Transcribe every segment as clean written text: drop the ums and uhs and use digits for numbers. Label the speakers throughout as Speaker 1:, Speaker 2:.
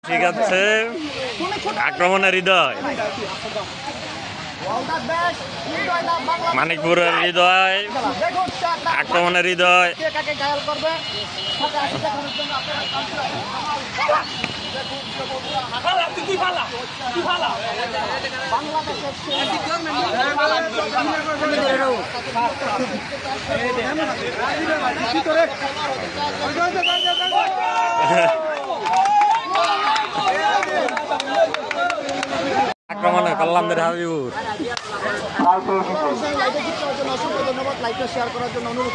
Speaker 1: ঠিক আছে, আক্রমণের হৃদয়, মানিকপুরের হৃদয়, আক্রমণের হৃদয়। আক্রমণে কল্যাণদের হাবিবুর।
Speaker 2: ধন্যবাদ, লাইকটা শেয়ার করার জন্য অনুরোধ।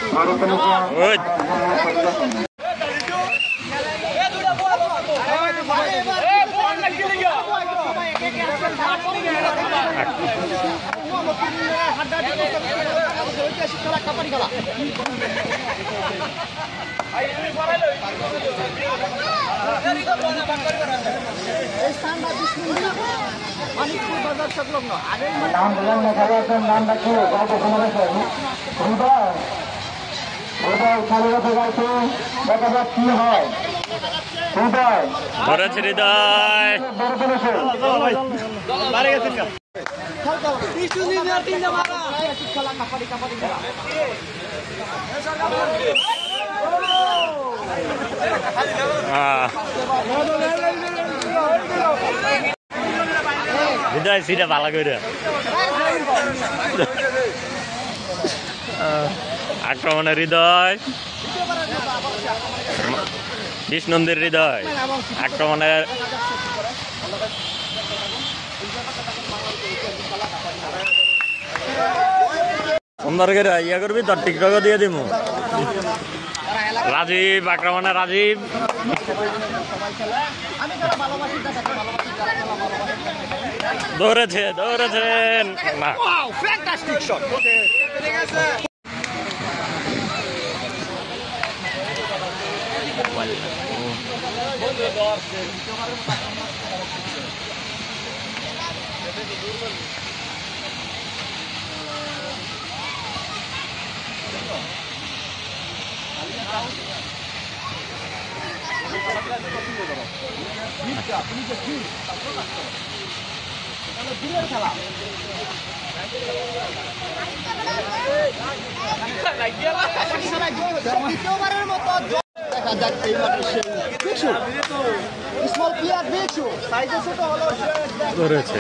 Speaker 2: মানিকপুর বাজার সংলগ্ন নাম বললেন না, খেলোয়াড়দের নাম রাখি গল্প সমাবেশে দেখা যাক কি হয়।
Speaker 1: ধরেছে হৃদয়, হৃদয় সিটা ভালো করে আক্রমণের হৃদয়, বিষ্ণন্দির হৃদয়, আক্রমণের সুন্দর করে ইয়া করবি, তোর টিকটক দিয়ে দিব। রাজীব, আক্রমণে রাজীব, ধরেছে ধরেছেন না।
Speaker 2: দেখা যাক এই মাঠে স্মল প্লেয়ার দেখছো সাইজে ছোট হলো
Speaker 1: ধরেছে।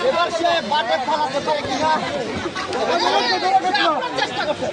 Speaker 2: এবার সে বাটে ফলাতে পারে কিনা চেষ্টা করছে।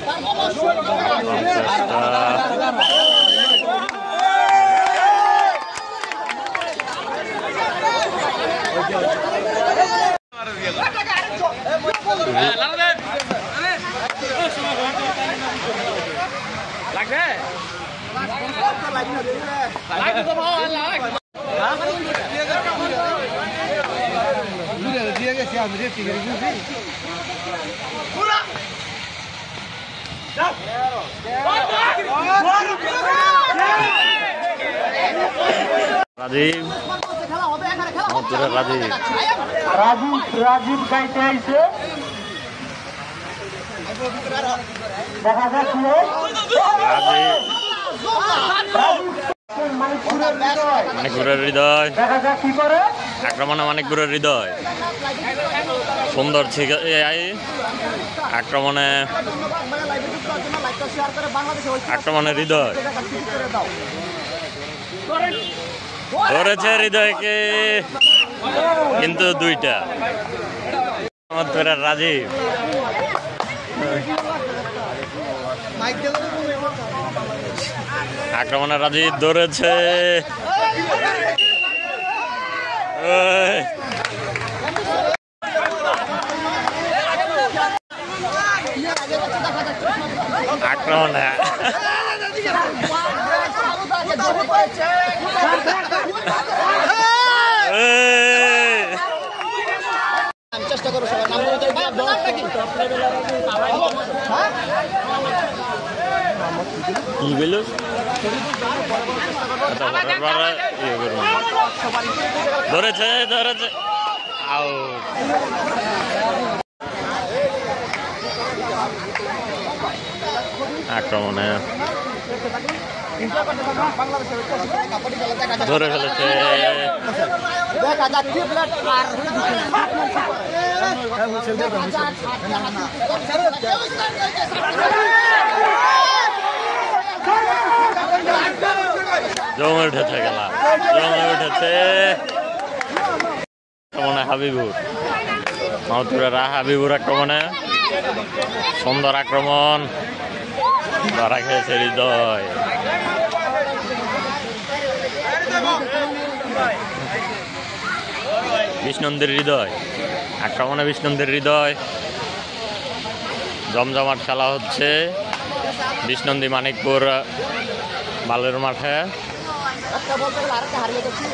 Speaker 1: রাজীব,
Speaker 2: রাজীব গাইতে আইছে, দেখা যাক
Speaker 1: মানিকপুরের হৃদয়,
Speaker 2: দেখা যাক কি করে।
Speaker 1: আক্রমণে মানিকপুরের হৃদয়, সুন্দর আক্রমণে আক্রমণের হৃদয়, ধরেছে হৃদয়কে কিন্তু দুইটা। রাজীব, আক্রমণে রাজীব ধরেছে, আক্রমণে
Speaker 2: চেষ্টা করো সবাই নাম বলতে
Speaker 1: কি বললো ধরেছে ধরেছে আক্রমণে ধরে ফেলেছে জমে উঠেছে খেলা জমে উঠেছে আক্রমণে হাবিবুর মাহতুরেরা হাবিবুর আক্রমণে সুন্দর আক্রমণ ধরা খেয়েছে হৃদয় বিষ্ণন্দের হৃদয় আক্রমণে বিষ্ণন্দের হৃদয় জমজমাট খেলা হচ্ছে বিষ্ণন্দী মানিকপুর বালের মাঠে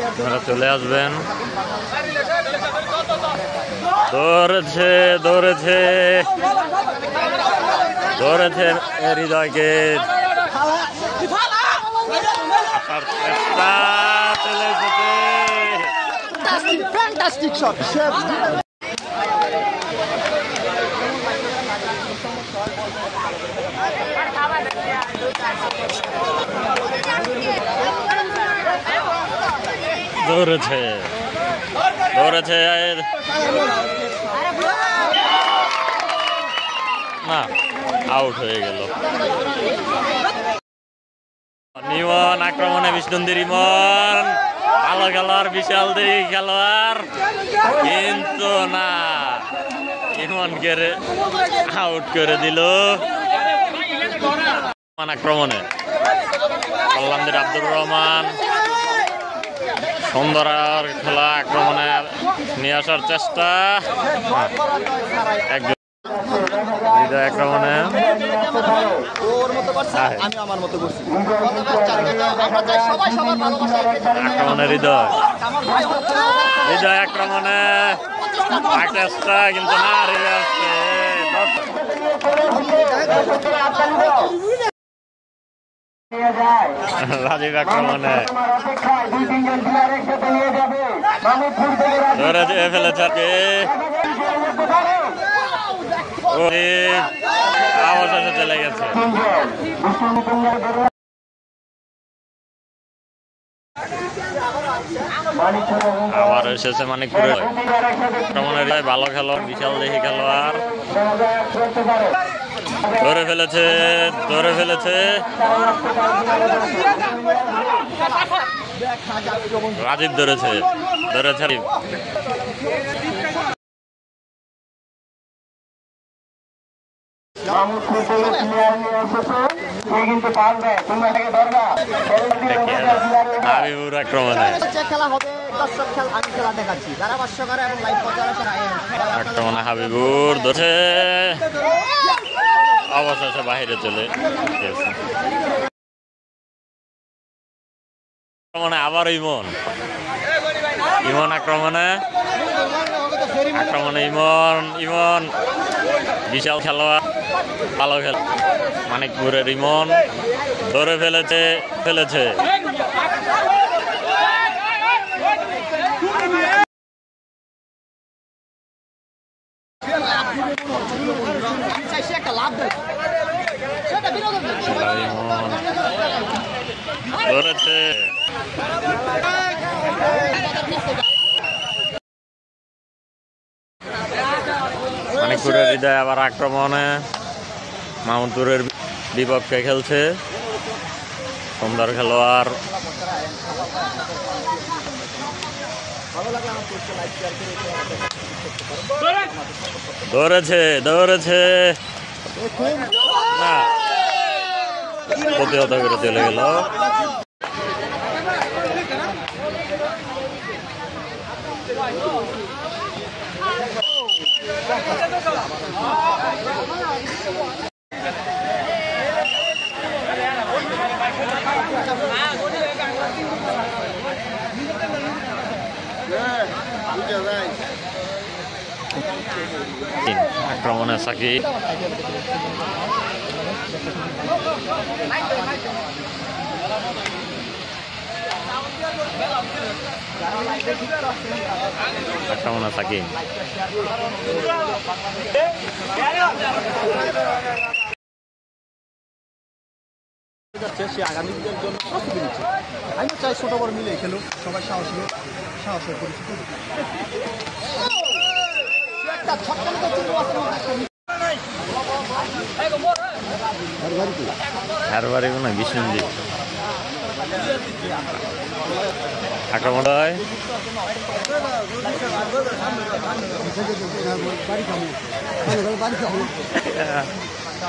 Speaker 1: আপনারা চলে আসবেন ধরেছে ধরেছে ধরেছে হৃদয়কে আসার চেষ্টা চলে এসেছে ধরেছে ধরেছে না আউট হয়ে গেল ইমন আক্রমণে বিষ্ণুন্দির ইমন ভালো খেলোয়াড় বিশাল দেই খেলোয়াড় কিন্তু না ইমনকে আউট করে দিল আক্রমণে কল্যাণদের আব্দুর রহমান সুন্দর খেলা আক্রমণে নিয়ে আসার চেষ্টা একজন হৃদয় আক্রমণে আক্রমণে হৃদয় হৃদয় আক্রমণে চেষ্টা কিন্তু না রিলে আসছে রাজীব আক্রমণে ধরে ফেলেছে অবশেষে চলে গেছে আবার এসেছে মানিকপুরে আক্রমণের ভালো খেলো বিশাল দেখি খেলোয়াড় ধরে ফেলেছে ধরে ফেলেছে রাজীব ধরেছে ধরেছে হাবিবুর আক্রমণে আক্রমণে হাবিবুর ধরছে অবশেষে বাহিরে চলে গেছে আক্রমণে আবার ইমন ইমন আক্রমণে আক্রমণে ইমন ইমন বিশাল খেলোয়াড় ভালো খেল মানিকপুরের ইমন ধরে ফেলেছে ফেলেছে ধরেছে মানিকপুরের হৃদয় আবার আক্রমণে মাহমুদপুরের বিপক্ষে খেলছে সুন্দর খেলোয়াড় ধরেছে ধরেছে না প্রতিহত করে চলে গেল আক্রমণে সাকিব আক্রমণে সাকিব
Speaker 2: সে আগামী দিনের জন্য প্রস্তুতি নিচ্ছে। আমি চাই ছোট বড় মিলে খেলো, সবাই সাহসী পরিচিত।
Speaker 1: হারবারি কোনো বিষ্ণুজিৎ আক্রমণ হয়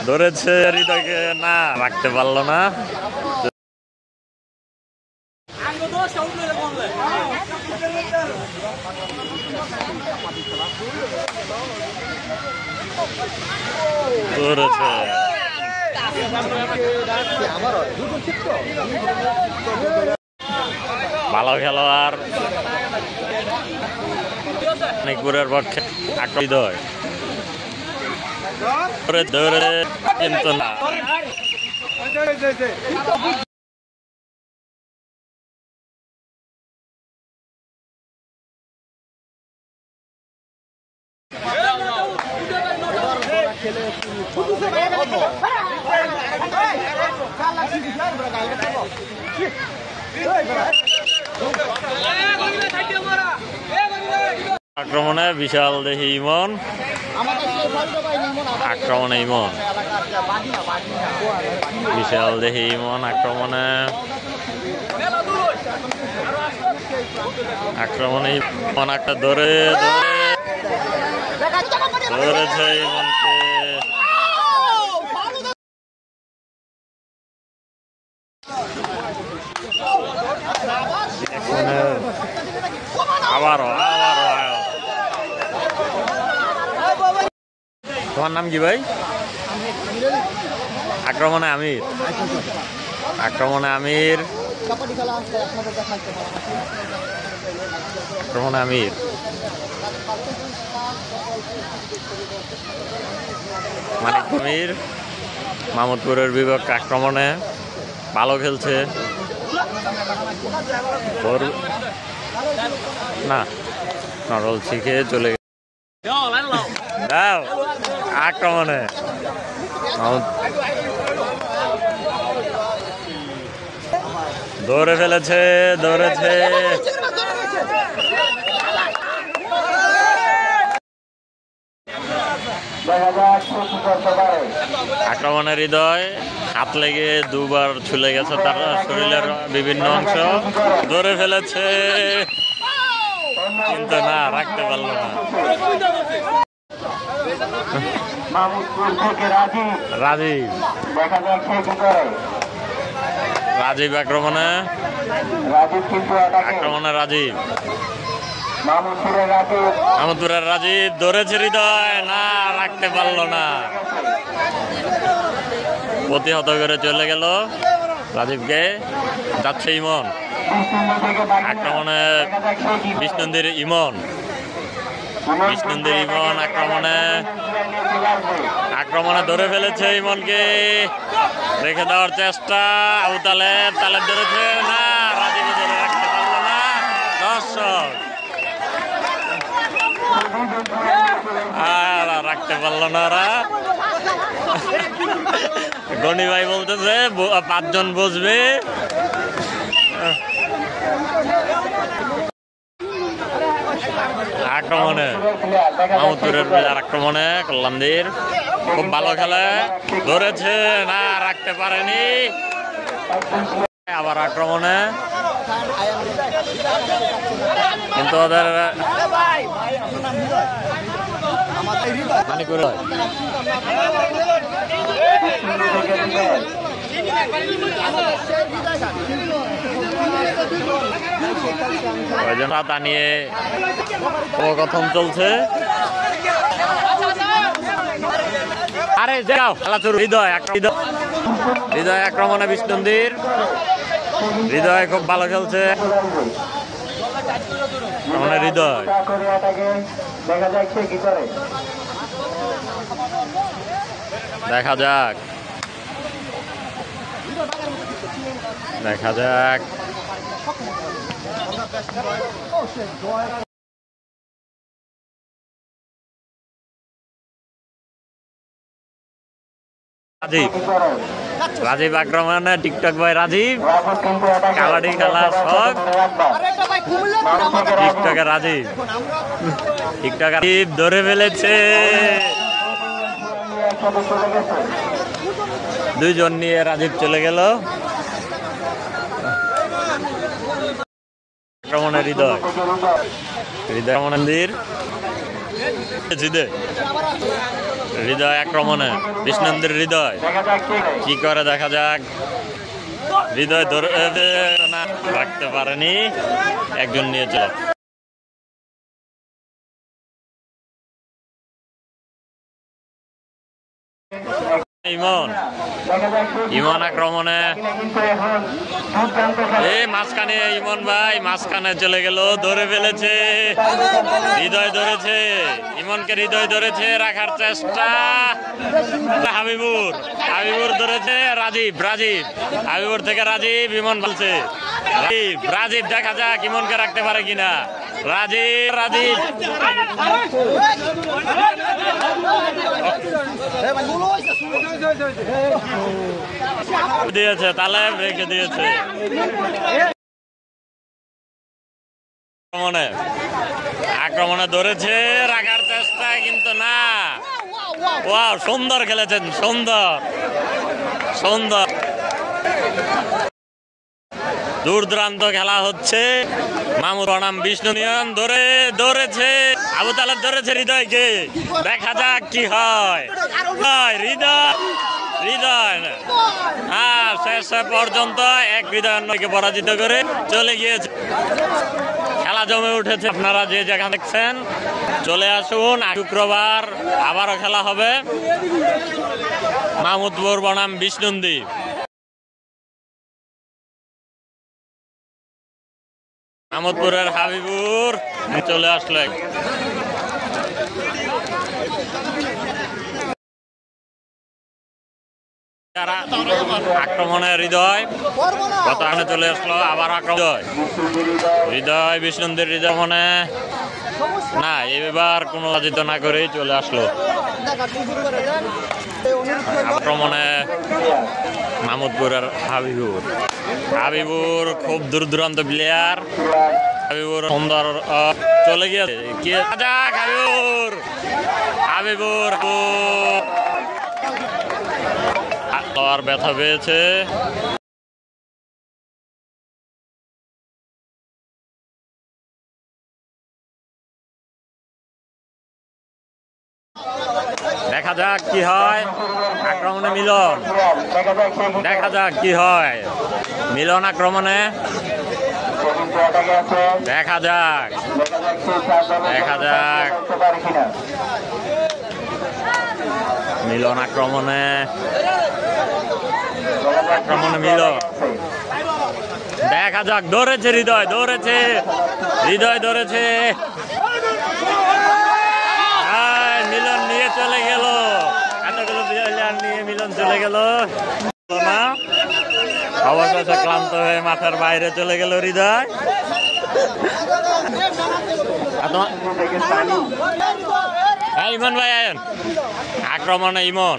Speaker 1: ধরেছে হৃদয়কে না রাখতে পারলো না। ধরেছে ভালো খেলোয়াড় অনেকপুরের পক্ষে আক্রমিত হয় ধরে কিন্তু না আক্রমণে বিশাল দেহি ইমন আক্রমণে ইমন বিশাল দেহি ইমন আক্রমণে ইমন একটা ধরেছে ইমনকে আবারও তোমার নাম কি ভাই? আক্রমণে আমির আক্রমণে আমির মানিক আমির মাহমুদপুরের বিপক্ষে আক্রমণে ভালো খেলছে না নরল শিখে চলে দাও আক্রমণে ধরেছে আক্রমণের হৃদয় হাত লেগে দুবার ছুলে গেছে তার শরীরের বিভিন্ন অংশ ধরে ফেলেছে কিন্তু না রাখতে পারলো না রাজীব আক্রমণে রাজীব মাহমুদপুরের রাজীব ধরেছে হৃদয় না রাখতে পারলো না প্রতিহত করে চলে গেল রাজীবকে যাচ্ছে ইমন আক্রমণে বিষ্ণুন্দির ইমন আক্রমণে ধরে ফেলেছে ইমনকে রেখে দেওয়ার চেষ্টা তালেব ধরেছে না রাজীব ধরে রাখতে পারলো না দর্শক আর রাখতে পারলো না ওরা গনি ভাই বলতেছে 5 জন বসবে আক্রমণে মাহমুদপুরের আক্রমণে কল্যাণদীর খুব ভালো খেলে ধরেছে না রাখতে পারেনি আবার আক্রমণে কিন্তু ওদের তা নিয়ে কথন চলছে আরে যাও হৃদয় আক্রমণে বিষ্ণুন্দির হৃদয় খুব ভালো খেলছে হৃদয় দেখা যাক
Speaker 2: সক্ষম হতে পারবো। আমরা best জয় অবশ্যই জয়
Speaker 1: রাজীব আক্রমণে টিকটক ভাই রাজীব কাবাডি খেলা শখ টিকটকে রাজীব টিকটক রাজীব ধরে ফেলেছে দুইজন নিয়ে রাজীব চলে গেল আক্রমণে হৃদয় হৃদয় মন্দির হৃদয় আক্রমণে বিষ্ণুন্দির হৃদয় কি করে দেখা যাক হৃদয় ধরে না রাখতে পারেনি একজন নিয়ে চলে ইমন ইমন আক্রমণে এই মাঝখানে ইমন ভাই মাঝখানে চলে গেল ধরে ফেলেছে হৃদয় ধরেছে ইমনকে হৃদয় ধরেছে রাখার চেষ্টা হাবিবুর হাবিবুর ধরেছে রাজীব রাজীব হাবিবুর থেকে রাজীব ইমন বলছে রাজীব দেখা যাক ইমনকে রাখতে পারে কিনা রাজীব রাজীব দিয়েছে তাহলে রেখে দিয়েছে আক্রমণে ধরেছে রাখার চেষ্টা কিন্তু না ওয়াও সুন্দর খেলেছেন সুন্দর সুন্দর দূর দূরান্ত খেলা হচ্ছে মামুর বনাম বিষ্ণু নিয়ন ধরেছে আবু তালেব ধরেছে হৃদয়কে দেখা যাক কি হয় হৃদয় হৃদয় হ্যাঁ শেষ পর্যন্ত এক হৃদয় অন্যকে পরাজিত করে চলে গিয়েছে খেলা জমে উঠেছে আপনারা যে জায়গা দেখছেন চলে আসুন শুক্রবার আবারও খেলা হবে মাহমুদপুর বনাম বিষ্ণুন্দি মাহমুদপুরের হাবিবুর চলে আসলো আক্রমণে হৃদয় কত আগে চলে আসলো আবার আক্রমণ হৃদয় বিষ্ণুন্দির হৃদয় মনে না এবার কোনো রাজিত না করেই চলে আসলো আক্রমণে মাহমুদপুরের হাবিবুর হাবিবুর খুব দূর দূরান্ত প্লেয়ার হাবিবুর সুন্দর চলে গিয়েছে কি হাবিবুর হাবিবুর আর ব্যথা পেয়েছে দেখা যাক কি হয় আক্রমণে মিলন দেখা যাক কি হয় মিলন আক্রমণে দেখা যাক দেখা যাক মিলন আক্রমণে আক্রমণে মিলন দেখা যাক ধরেছে হৃদয় ধরেছে হৃদয় ধরেছে মিলন নিয়ে চলে গেল এতগুলো প্লেয়ার নিয়ে মিলন চলে গেল না অবশেষে ক্লান্ত হয়ে মাঠের বাইরে চলে গেল হৃদয় ইমন ভাই আয়েন আক্রমণে ইমন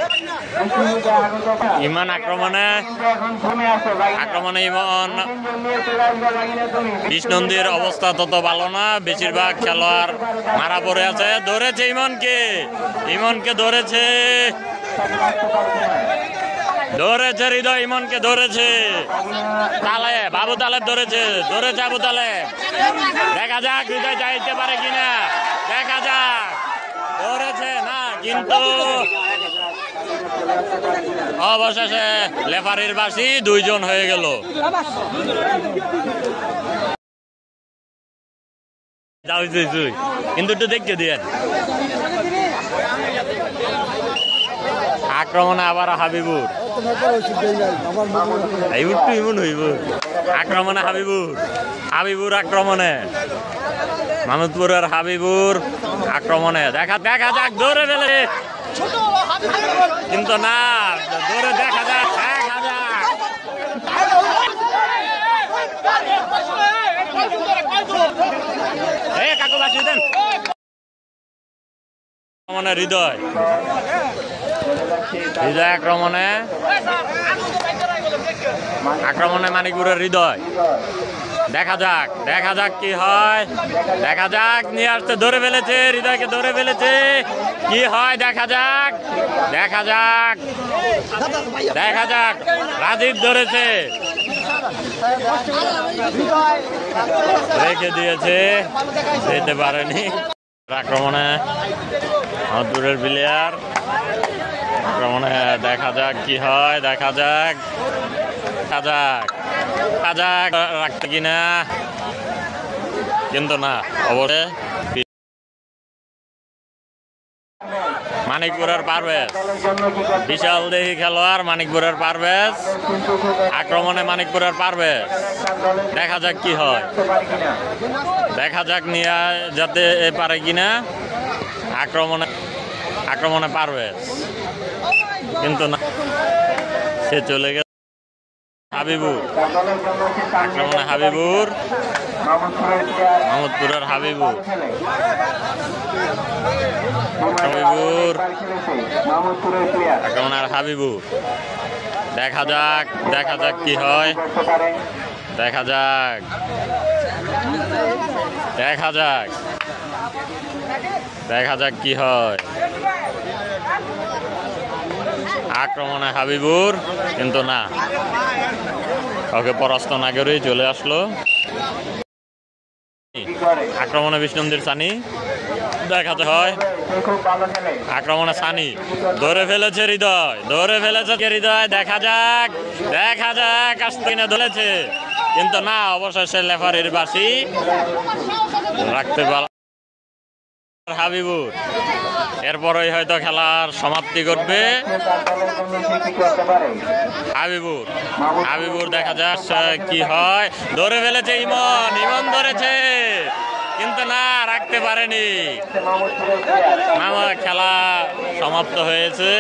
Speaker 1: ইমন আক্রমণে ইমন বিষ্ণুন্দির অবস্থা তত ভালো না বেশিরভাগ খেলোয়াড় মারা পড়ে আছে ধরেছে ইমনকে ধরেছে হৃদয় ইমনকে ধরেছে তালেব আবু তালেব ধরেছে আবু তালেব দেখা যাক হৃদয় যাইতে পারে কিনা দেখা যাক ধরেছে না কিন্তু অবশেষে লেফারির বাসি দুইজন হয়ে গেল কিন্তু একটু দেখতে দিয়েন আক্রমণে আবার হাবিবুর ইমন হইব আক্রমণে হাবিবুর আক্রমণে মাহমুদপুরের হাবিবুর আক্রমণে দেখা যাক ধরে ফেলে কিন্তু না ধরে দেখা যাক আক্রমণে হৃদয় আক্রমণে মানিকপুরের হৃদয়। দেখা যাক কি হয়, দেখা যাক। নিয়ে আসতে ধরে ফেলেছে, হৃদয়কে ধরে ফেলেছে, কি হয় দেখা যাক। রাজীব ধরেছে, রেখে দিয়েছে, যেতে পারেনি। আক্রমণে দূরের প্লেয়ার আক্রমণে দেখা যাক কি হয়, দেখা যাক রাখতে কিনা, কিন্তু না অবশ্যই মানিকপুরের পারভেজ, বিশাল দেহি খেলোয়াড় মানিকপুরের পারভেজ। আক্রমণে মানিকপুরের পারভেজ, দেখা যাক কি হয়, দেখা যাক নিয়ে যাতে পারে কিনা। আক্রমণে পারভেজ, কিন্তু না, সে চলে গেছে। হাবিবুর আক্রমণে হাবিবুর, মাহমুদপুরের হাবিবুর আক্রমণের হাবিবুর। দেখা যাক কি হয়, দেখা যাক কি হয়। আক্রমণে হাবিবুর, কিন্তু না, ওকে পরাস্ত না করেই চলে আসলো। আক্রমণে বিষ্ণুমন্দির সানি, দেখা হয়। আক্রমণে সানি ধরে ফেলেছে হৃদয়, দেখা যাক আসতে কিনা ধরেছে, কিন্তু না, অবশেষে লেফারির বাসি রাখতে পারে হাবিবুর। এরপরই হয়তো খেলার সমাপ্তি ঘটবে। হাবিবুর দেখা যাক কি হয়, ধরে ফেলেছে ইমন ধরেছে, কিন্তু না, রাখতে পারেনি। খেলা সমাপ্ত হয়েছে।